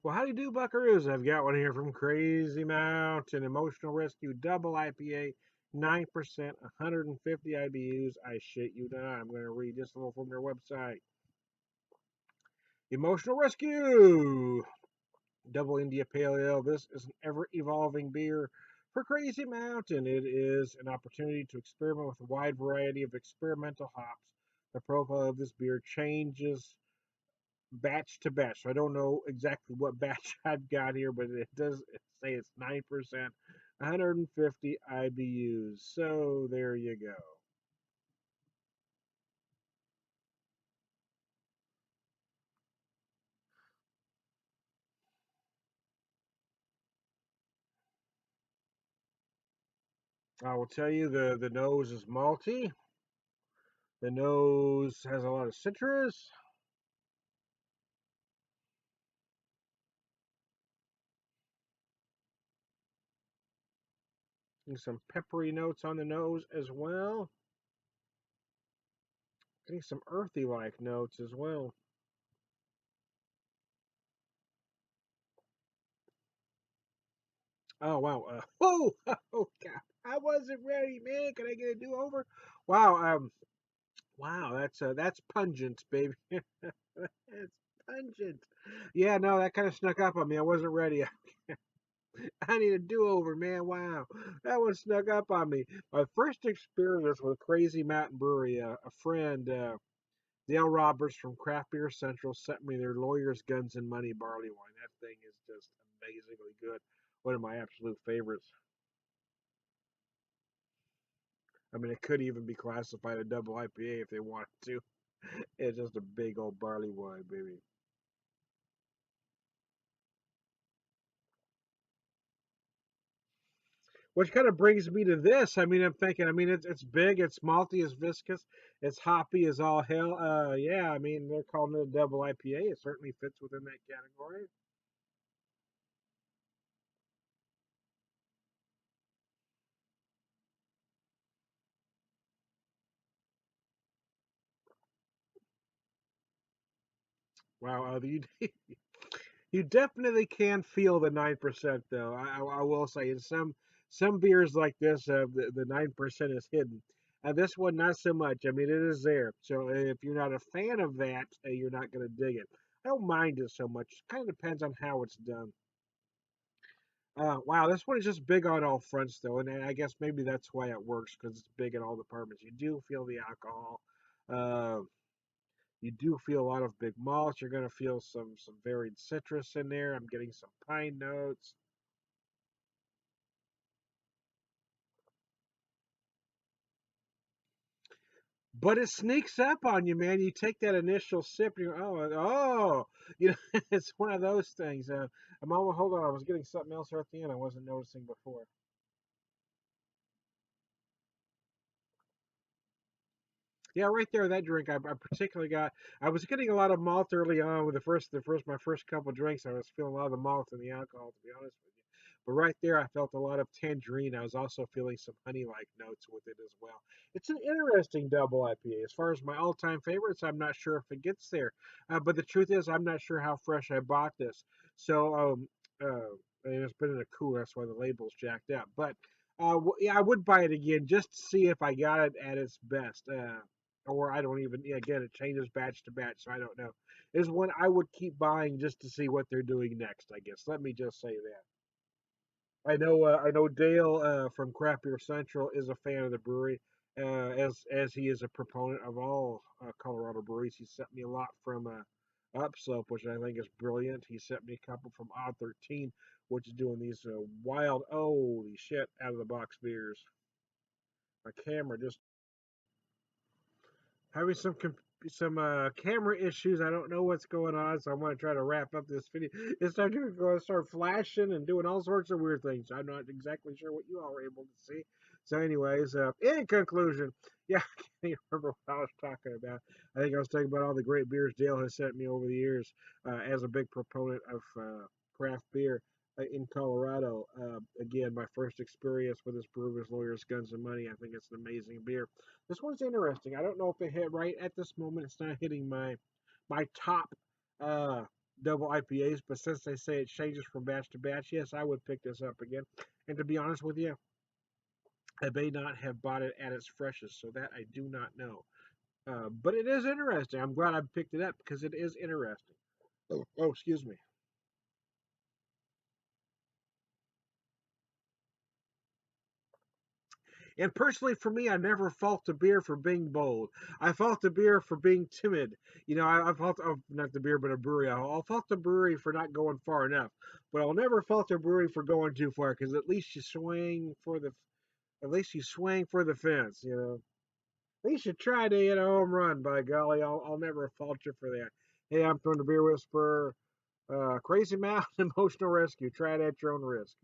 Well, how do you do, buckaroos? I've got one here from Crazy Mountain Emotional Rescue Double IPA, 9%, 150 IBUs. I shit you not. I'm going to read just a little from their website. Emotional Rescue Double India Pale Ale. This is an ever evolving beer for Crazy Mountain. It is an opportunity to experiment with a wide variety of experimental hops. The profile of this beer changes batch to batch. So I don't know exactly what batch I've got here, but it does say it's 9%, 150 IBUs. So there you go. I will tell you the nose is malty. The nose has a lot of citrus and some peppery notes on the nose as well. I think some earthy like notes as well. Oh wow! Oh, oh God! I wasn't ready, man. Can I get a do over? Wow! Wow! That's pungent, baby. It's pungent. Yeah, no, that kind of snuck up on me. I wasn't ready. I need a do-over, man. Wow, that one snuck up on me. My first experience with Crazy Mountain Brewery, a friend, Dale Roberts from Craft Beer Central, sent me their Lawyers, Guns, and Money barley wine. That thing is just amazingly good. One of my absolute favorites. I mean, it could even be classified a double IPA if they wanted to. It's just a big old barley wine, baby. Which kind of brings me to this. I mean, I'm thinking. I mean, it's big, it's malty, it's viscous, it's hoppy as all hell. Yeah. I mean, they're calling it a double IPA. It certainly fits within that category. Wow. You definitely can feel the 9% though. I will say in some beers like this, the 9% is hidden. This one, not so much. I mean, it is there. So if you're not a fan of that, you're not going to dig it. I don't mind it so much. It kind of depends on how it's done. Wow, this one is just big on all fronts, though, and I guess maybe that's why it works because it's big in all departments. You do feel the alcohol. Uh, you do feel a lot of big malts. You're going to feel some varied citrus in there. I'm getting some pine notes, but it sneaks up on you, man. You take that initial sip, and you're you know, it's one of those things. I'm almost hold on. I was getting something else right at the end. I wasn't noticing before. Yeah, right there, that drink I particularly got. I was getting a lot of malt early on with my first couple drinks. I was feeling a lot of the malt and the alcohol, to be honest with you. But right there, I felt a lot of tangerine. I was also feeling some honey-like notes with it as well. It's an interesting double IPA. As far as my all-time favorites, I'm not sure if it gets there. But the truth is, I'm not sure how fresh I bought this. So, and it's been in a cooler, that's why the label's jacked up. But yeah, I would buy it again just to see if I got it at its best. Or I don't even, yeah, again, it changes batch to batch, so I don't know. Is one I would keep buying just to see what they're doing next, I guess. Let me just say that. I know Dale from Craft Beer Central is a fan of the brewery, as he is a proponent of all Colorado breweries. He sent me a lot from Upslope, which I think is brilliant. He sent me a couple from Odd 13, which is doing these wild, holy shit, out of the box beers. My camera just having some camera issues. I don't know what's going on, so I'm going to try to wrap up this video. It's starting to go start flashing and doing all sorts of weird things. I'm not exactly sure what you all were able to see. So, anyways, in conclusion, yeah, I can't even remember what I was talking about. I think I was talking about all the great beers Dale has sent me over the years as a big proponent of craft beer in Colorado. Again, my first experience with this brew was Lawyers, Guns, and Money. I think it's an amazing beer. This one's interesting. I don't know if it hit right at this moment. It's not hitting my top uh, double IPAs, but since they say it changes from batch to batch, yes, I would pick this up again. And to be honest with you, I may not have bought it at its freshest, so that I do not know. But it is interesting. I'm glad I picked it up because it is interesting. Oh, excuse me. And personally, for me, I never fault the beer for being bold. I fault the beer for being timid. I fault not the beer, but a brewery. I'll fault the brewery for not going far enough, but I'll never fault a brewery for going too far because at least you swing for the fence. At least you try to hit a home run. By golly, I'll never fault you for that. Hey, I'm from the Beer Whisperer. Crazy Mountain Emotional Rescue. Try it at your own risk.